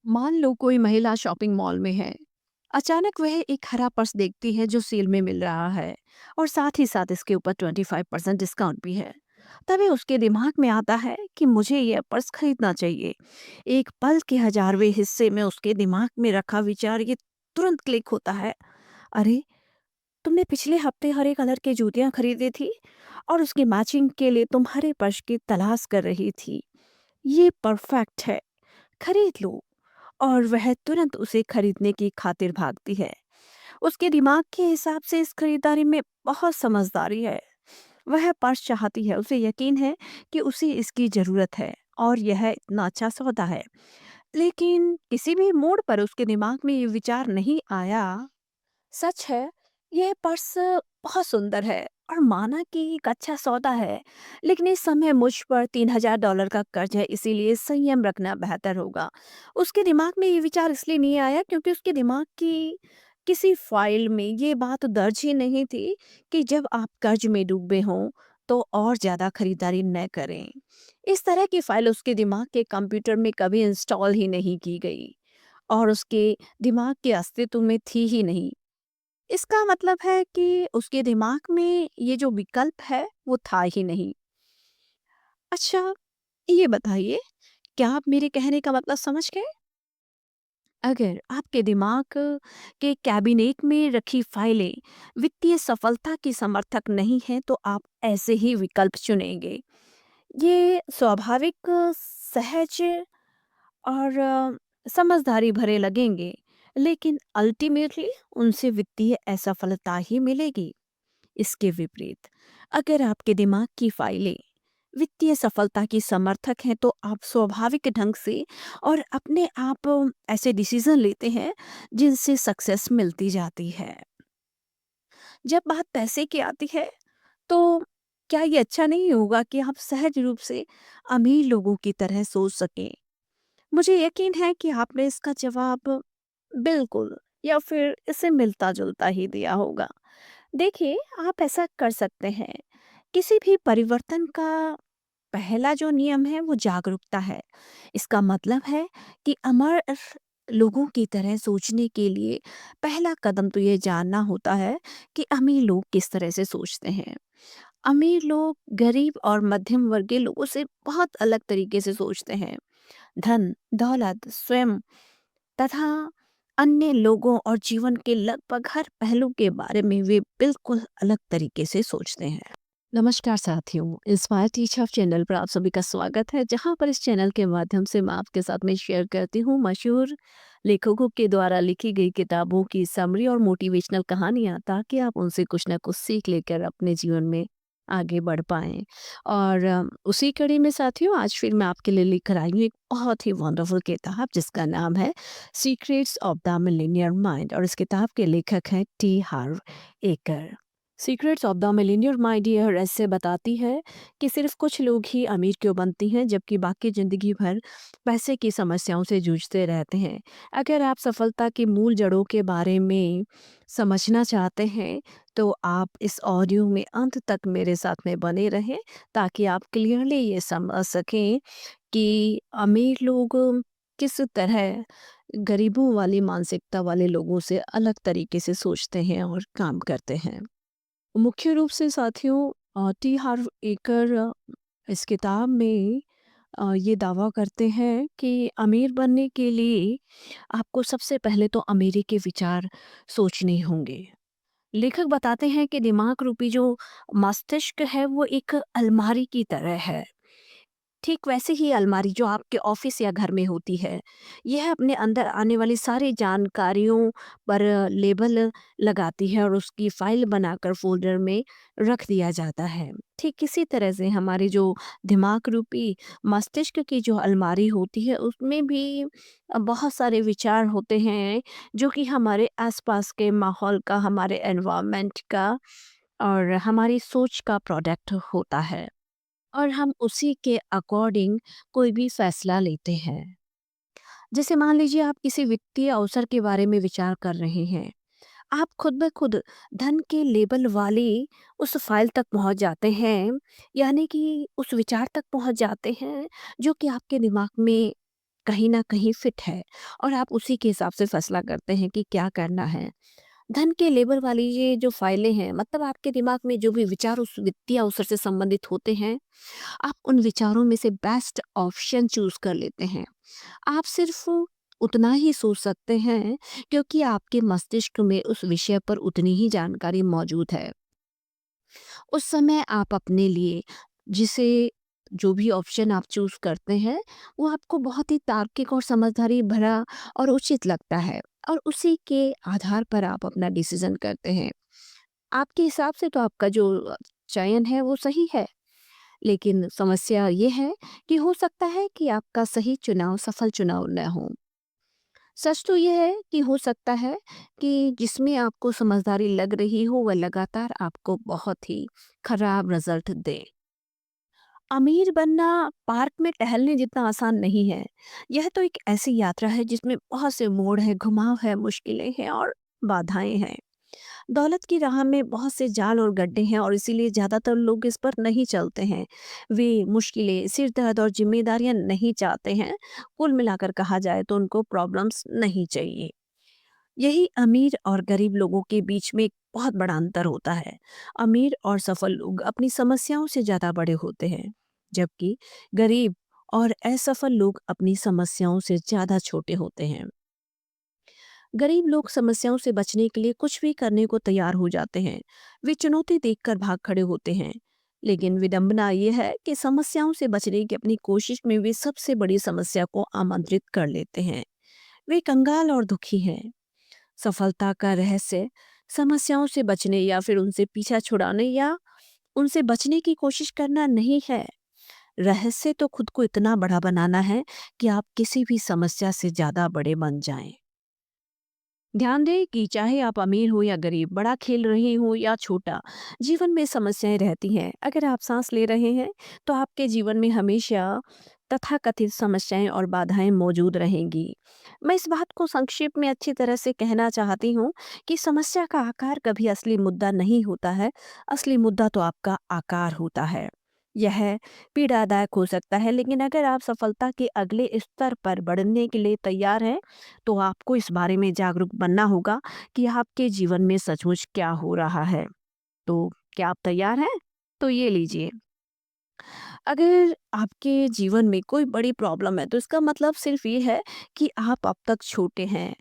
मान लो कोई महिला शॉपिंग मॉल में है। अचानक वह एक हरा पर्स देखती है जो सेल में मिल रहा है और साथ ही साथ इसके ऊपर 25% डिस्काउंट भी है। तभी उसके दिमाग में आता है कि मुझे यह पर्स खरीदना चाहिए। एक पल के हजारवें हिस्से में उसके दिमाग में रखा विचार ये तुरंत क्लिक होता है। अरे, तुमने पिछले हफ्ते हरे कलर की जूतियां खरीदी थी और उसकी मैचिंग के लिए तुम हरे पर्स की तलाश कर रही थी। ये परफेक्ट है, खरीद लो। और वह तुरंत उसे खरीदने की खातिर भागती है। उसके दिमाग के हिसाब से इस खरीदारी में बहुत समझदारी है। वह पर्स चाहती है, उसे यकीन है कि उसे इसकी ज़रूरत है और यह इतना अच्छा सौदा है। लेकिन किसी भी मोड़ पर उसके दिमाग में ये विचार नहीं आया, सच है, यह पर्स बहुत सुंदर है और माना कि एक अच्छा सौदा है, लेकिन इस समय मुझ पर $3000 का कर्ज है, इसीलिए संयम रखना बेहतर होगा। उसके दिमाग में ये विचार इसलिए नहीं आया क्योंकि उसके दिमाग की किसी फाइल में ये बात दर्ज ही नहीं थी कि जब आप कर्ज में डूबे हों तो और ज़्यादा खरीदारी न करें। इस तरह की फाइल उसके दिमाग के कंप्यूटर में कभी इंस्टॉल ही नहीं की गई और उसके दिमाग के अस्तित्व में थी ही नहीं। इसका मतलब है कि उसके दिमाग में ये जो विकल्प है वो था ही नहीं। अच्छा, ये बताइए, क्या आप मेरे कहने का मतलब समझ गए? अगर आपके दिमाग के कैबिनेट में रखी फाइलें वित्तीय सफलता की समर्थक नहीं है तो आप ऐसे ही विकल्प चुनेंगे। ये स्वाभाविक, सहज और समझदारी भरे लगेंगे, लेकिन अल्टीमेटली उनसे वित्तीय असफलता ही मिलेगी। इसके विपरीत, अगर आपके दिमाग की फाइलें वित्तीय सफलता की समर्थक हैं तो आप स्वाभाविक ढंग से और अपने आप ऐसे डिसीजन लेते हैं जिनसे सक्सेस मिलती जाती है। जब बात पैसे की आती है तो क्या ये अच्छा नहीं होगा कि आप सहज रूप से अमीर लोगों की तरह सोच सकें? मुझे यकीन है कि आपने इसका जवाब बिल्कुल या फिर इससे मिलता जुलता ही दिया होगा। देखिए, आप ऐसा कर सकते हैं। किसी भी परिवर्तन का पहला जो नियम है वो जागरूकता है। इसका मतलब है कि अमर लोगों की तरह सोचने के लिए पहला कदम तो ये जानना होता है कि अमीर लोग किस तरह से सोचते हैं। अमीर लोग गरीब और मध्यम वर्गीय लोगों से बहुत अलग तरीके से सोचते हैं। धन, दौलत, स्वयं तथा अन्य लोगों और जीवन के लगभग हर पहलू के बारे में वे बिल्कुल अलग तरीके से सोचते हैं। नमस्कार साथियों, इंस्पायर टीचर चैनल पर आप सभी का स्वागत है, जहां पर इस चैनल के माध्यम से मैं आपके साथ में शेयर करती हूँ मशहूर लेखकों के द्वारा लिखी गई किताबों की समरी और मोटिवेशनल कहानियाँ, ताकि आप उनसे कुछ ना कुछ सीख लेकर अपने जीवन में आगे बढ़ पाएं। और उसी कड़ी में साथियों, आज फिर मैं आपके लिए लेकर आई हूँ एक बहुत ही वंडरफुल किताब जिसका नाम है secrets of the Millionaire mind, और इस किताब के लेखक हैं T हार्व acre. Secrets of the millionaire mind यह रहस्य बताती है कि सिर्फ कुछ लोग ही अमीर क्यों बनती हैं जबकि बाकी जिंदगी भर पैसे की समस्याओं से जूझते रहते हैं। अगर आप सफलता की मूल जड़ों के बारे में समझना चाहते हैं तो आप इस ऑडियो में अंत तक मेरे साथ में बने रहें, ताकि आप क्लियरली ये समझ सकें कि अमीर लोग किस तरह गरीबों वाली मानसिकता वाले लोगों से अलग तरीके से सोचते हैं और काम करते हैं। मुख्य रूप से साथियों, टी हार्व एकर इस किताब में ये दावा करते हैं कि अमीर बनने के लिए आपको सबसे पहले तो अमीरी के विचार सोचने होंगे। लेखक बताते हैं कि दिमाग रूपी जो मस्तिष्क है वो एक अलमारी की तरह है। ठीक वैसे ही अलमारी जो आपके ऑफिस या घर में होती है, यह अपने अंदर आने वाली सारी जानकारियों पर लेबल लगाती है और उसकी फाइल बनाकर फ़ोल्डर में रख दिया जाता है। ठीक इसी तरह से हमारी जो दिमाग रूपी मस्तिष्क की जो अलमारी होती है, उसमें भी बहुत सारे विचार होते हैं जो कि हमारे आसपास के माहौल का, हमारे एनवायरनमेंट का और हमारी सोच का प्रोडक्ट होता है। और हम उसी के अकॉर्डिंग कोई भी फैसला लेते हैं। जैसे मान लीजिए आप किसी वित्तीय अवसर के बारे में विचार कर रहे हैं। आप खुद ब खुद धन के लेबल वाली उस फाइल तक पहुंच जाते हैं, यानी कि उस विचार तक पहुंच जाते हैं जो कि आपके दिमाग में कहीं न कहीं फिट है और आप उसी के हिसाब से फैसला करते हैं कि क्या करना है। धन के लेबर वाली ये जो फाइलें हैं, मतलब आपके दिमाग में जो भी विचार उस वित्तीय अवसर से संबंधित होते हैं, आप उन विचारों में से बेस्ट ऑप्शन चूज़ कर लेते हैं। आप सिर्फ़ उतना ही सोच सकते हैं क्योंकि आपके मस्तिष्क में उस विषय पर उतनी ही जानकारी मौजूद है। उस समय आप अपने लिए जिसे जो भी ऑप्शन आप चूज़ करते हैं, वो आपको बहुत ही तार्किक और समझदारी भरा और उचित लगता है और उसी के आधार पर आप अपना डिसीज़न करते हैं। आपके हिसाब से तो आपका जो चयन है वो सही है, लेकिन समस्या ये है कि हो सकता है कि आपका सही चुनाव सफल चुनाव न हो। सच तो ये है कि हो सकता है कि जिसमें आपको समझदारी लग रही हो वह लगातार आपको बहुत ही खराब रिजल्ट दे। अमीर बनना पार्क में टहलने जितना आसान नहीं है। यह तो एक ऐसी यात्रा है जिसमें बहुत से मोड़ हैं, घुमाव है, मुश्किलें हैं और बाधाएं हैं। दौलत की राह में बहुत से जाल और गड्ढे हैं और इसीलिए ज़्यादातर लोग इस पर नहीं चलते हैं। वे मुश्किलें, सिर दर्द और जिम्मेदारियां नहीं चाहते हैं। कुल मिलाकर कहा जाए तो उनको प्रॉब्लम्स नहीं चाहिए। यही अमीर और गरीब लोगों के बीच में एक बहुत बड़ा अंतर होता है। अमीर और सफल लोग अपनी समस्याओं से ज़्यादा बड़े होते हैं, जबकि गरीब और असफल लोग अपनी समस्याओं से ज़्यादा छोटे होते हैं। गरीब लोग समस्याओं से बचने के लिए कुछ भी करने को तैयार हो जाते हैं। वे चुनौती देखकर भाग खड़े होते हैं। लेकिन विडंबना यह है कि समस्याओं से बचने की अपनी कोशिश में वे सबसे बड़ी समस्या को आमंत्रित कर लेते हैं। वे कंगाल और दुखी हैं। सफलता का रहस्य समस्याओं से बचने या फिर उनसे पीछा छुड़ाने या उनसे बचने की कोशिश करना नहीं है। रहस्य तो खुद को इतना बड़ा बनाना है कि आप किसी भी समस्या से ज्यादा बड़े बन जाएं। ध्यान दें कि चाहे आप अमीर हो या गरीब, बड़ा खेल रहे हो या छोटा, जीवन में समस्याएं रहती हैं। अगर आप सांस ले रहे हैं तो आपके जीवन में हमेशा तथाकथित समस्याएं और बाधाएं मौजूद रहेंगी। मैं इस बात को संक्षेप में अच्छी तरह से कहना चाहती हूँ कि समस्या का आकार कभी असली मुद्दा नहीं होता है। असली मुद्दा तो आपका आकार होता है। यह पीड़ादायक हो सकता है, लेकिन अगर आप सफलता के अगले स्तर पर बढ़ने के लिए तैयार हैं तो आपको इस बारे में जागरूक बनना होगा कि आपके जीवन में सचमुच क्या हो रहा है। तो क्या आप तैयार हैं? तो ये लीजिए, अगर आपके जीवन में कोई बड़ी प्रॉब्लम है तो इसका मतलब सिर्फ ये है कि आप अब तक छोटे हैं।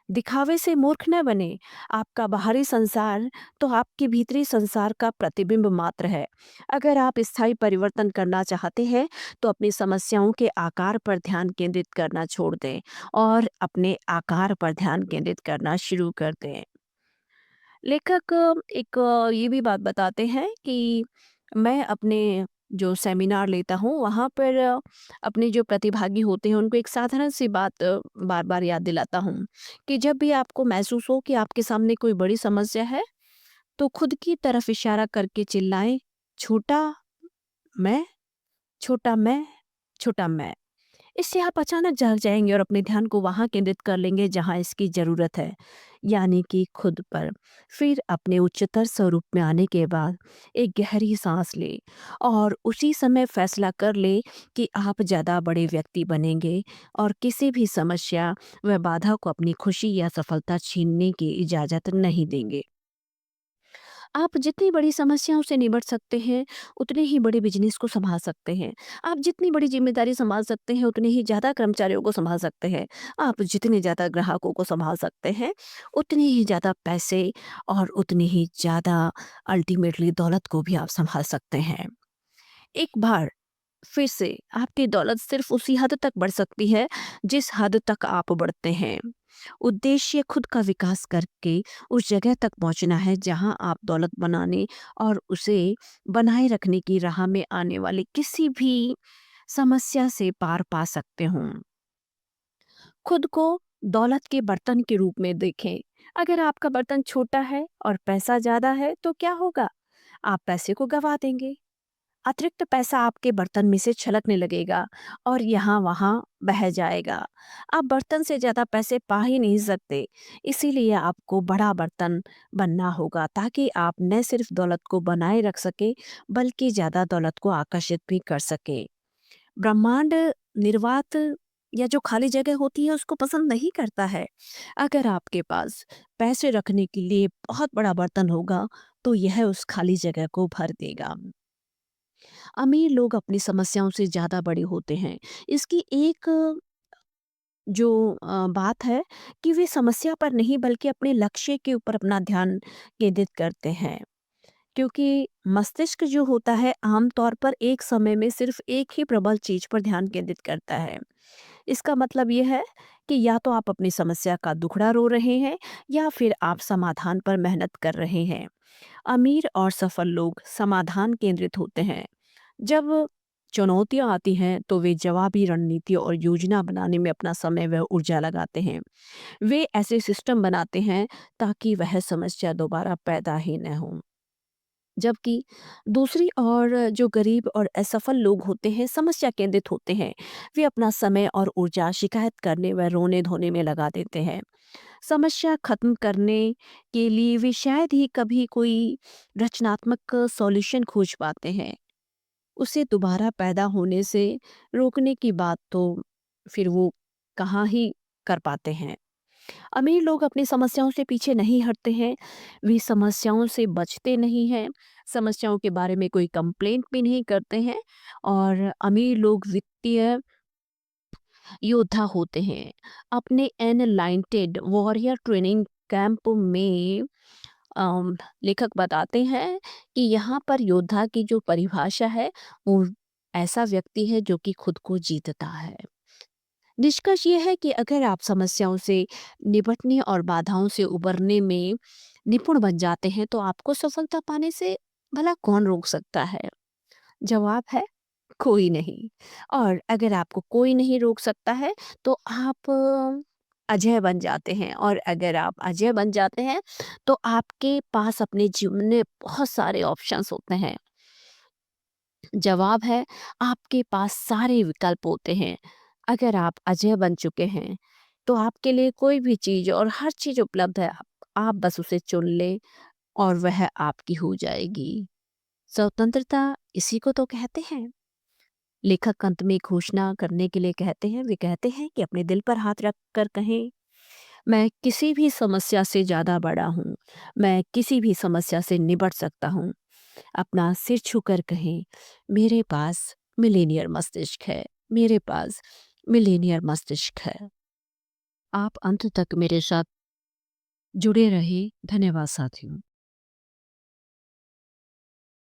दिखावे से मूर्ख न बने। आपका बाहरी संसार तो आपके भीतरी संसार का प्रतिबिंब मात्र है। अगर आप स्थायी परिवर्तन करना चाहते हैं तो अपनी समस्याओं के आकार पर ध्यान केंद्रित करना छोड़ दें और अपने आकार पर ध्यान केंद्रित करना शुरू कर दें। लेखक एक ये भी बात बताते हैं कि मैं अपने जो सेमिनार लेता हूँ वहाँ पर अपने जो प्रतिभागी होते हैं उनको एक साधारण सी बात बार बार याद दिलाता हूँ कि जब भी आपको महसूस हो कि आपके सामने कोई बड़ी समस्या है तो खुद की तरफ इशारा करके चिल्लाएं, छोटा मैं, छोटा मैं, छोटा मैं। इससे आप अचानक जाग जाएंगे और अपने ध्यान को वहां केंद्रित कर लेंगे जहां इसकी जरूरत है, यानी कि खुद पर। फिर अपने उच्चतर स्वरूप में आने के बाद एक गहरी सांस ले और उसी समय फैसला कर ले कि आप ज़्यादा बड़े व्यक्ति बनेंगे और किसी भी समस्या व बाधा को अपनी खुशी या सफलता छीनने की इजाज़त नहीं देंगे। आप जितनी बड़ी समस्याओं से निपट सकते हैं, उतने ही बड़े बिजनेस को संभाल सकते हैं। आप जितनी बड़ी ज़िम्मेदारी संभाल सकते हैं, उतने ही ज़्यादा कर्मचारियों को संभाल सकते हैं। आप जितने ज़्यादा ग्राहकों को संभाल सकते हैं, उतने ही ज़्यादा पैसे और उतनी ही ज़्यादा अल्टीमेटली दौलत को भी आप संभाल सकते हैं। एक बार फिर से आपकी दौलत सिर्फ उसी हद तक बढ़ सकती है जिस हद तक आप बढ़ते हैं। उद्देश्य खुद का विकास करके उस जगह तक पहुंचना है जहां आप दौलत बनाने और उसे बनाए रखने की राह में आने वाली किसी भी समस्या से पार पा सकते हों। खुद को दौलत के बर्तन के रूप में देखें। अगर आपका बर्तन छोटा है और पैसा ज्यादा है तो क्या होगा? आप पैसे को गवा देंगे। अतिरिक्त पैसा आपके बर्तन में से छलकने लगेगा और यहाँ वहाँ बह जाएगा। आप बर्तन से ज़्यादा पैसे पा ही नहीं सकते। इसीलिए आपको बड़ा बर्तन बनना होगा ताकि आप न सिर्फ दौलत को बनाए रख सके बल्कि ज़्यादा दौलत को आकर्षित भी कर सके। ब्रह्मांड निर्वात या जो खाली जगह होती है उसको पसंद नहीं करता है। अगर आपके पास पैसे रखने के लिए बहुत बड़ा बर्तन होगा तो यह उस खाली जगह को भर देगा। अमीर लोग अपनी समस्याओं से ज़्यादा बड़े होते हैं। इसकी एक जो बात है कि वे समस्या पर नहीं बल्कि अपने लक्ष्य के ऊपर अपना ध्यान केंद्रित करते हैं। क्योंकि मस्तिष्क जो होता है आमतौर पर एक समय में सिर्फ एक ही प्रबल चीज पर ध्यान केंद्रित करता है। इसका मतलब ये है कि या तो आप अपनी समस्या का दुखड़ा रो रहे हैं या फिर आप समाधान पर मेहनत कर रहे हैं। अमीर और सफल लोग समाधान केंद्रित होते हैं। जब चुनौतियां आती हैं तो वे जवाबी रणनीति और योजना बनाने में अपना समय व ऊर्जा लगाते हैं। वे ऐसे सिस्टम बनाते हैं ताकि वह समस्या दोबारा पैदा ही न हो। जबकि दूसरी ओर जो गरीब और असफल लोग होते हैं समस्या केंद्रित होते हैं। वे अपना समय और ऊर्जा शिकायत करने व रोने धोने में लगा देते हैं। समस्या खत्म करने के लिए वे शायद ही कभी कोई रचनात्मक सॉल्यूशन खोज पाते हैं। उसे दोबारा पैदा होने से रोकने की बात तो फिर वो कहाँ ही कर पाते हैं। अमीर लोग अपनी समस्याओं से पीछे नहीं हटते हैं। वे समस्याओं से बचते नहीं हैं। समस्याओं के बारे में कोई कंप्लेंट भी नहीं करते हैं। और अमीर लोग वित्तीय योद्धा होते हैं। अपने एनलाइटेड वॉरियर ट्रेनिंग कैंप में लेखक बताते हैं कि यहाँ पर योद्धा की जो परिभाषा है वो ऐसा व्यक्ति है जो कि खुद को जीतता है। निष्कर्ष ये है कि अगर आप समस्याओं से निपटने और बाधाओं से उबरने में निपुण बन जाते हैं तो आपको सफलता पाने से भला कौन रोक सकता है? जवाब है कोई नहीं। और अगर आपको कोई नहीं रोक सकता है तो आप अजय बन जाते हैं। और अगर आप अजय बन जाते हैं तो आपके पास अपने जीवन में बहुत सारे ऑप्शंस होते हैं। जवाब है आपके पास सारे विकल्प होते हैं। अगर आप अजय बन चुके हैं तो आपके लिए कोई भी चीज़ और हर चीज़ उपलब्ध है। आप बस उसे चुन लें और वह आपकी हो जाएगी। स्वतंत्रता इसी को तो कहते हैं। लेखक अंत में घोषणा करने के लिए कहते हैं, वे कहते हैं कि अपने दिल पर हाथ रख कर कहें, मैं किसी भी समस्या से ज़्यादा बड़ा हूँ। मैं किसी भी समस्या से निपट सकता हूँ। अपना सिर छूकर कहें, मेरे पास मिलेनियर मस्तिष्क है। मेरे पास मिलेनियर मस्तिष्क है। आप अंत तक मेरे साथ जुड़े रहे। धन्यवाद साथियों।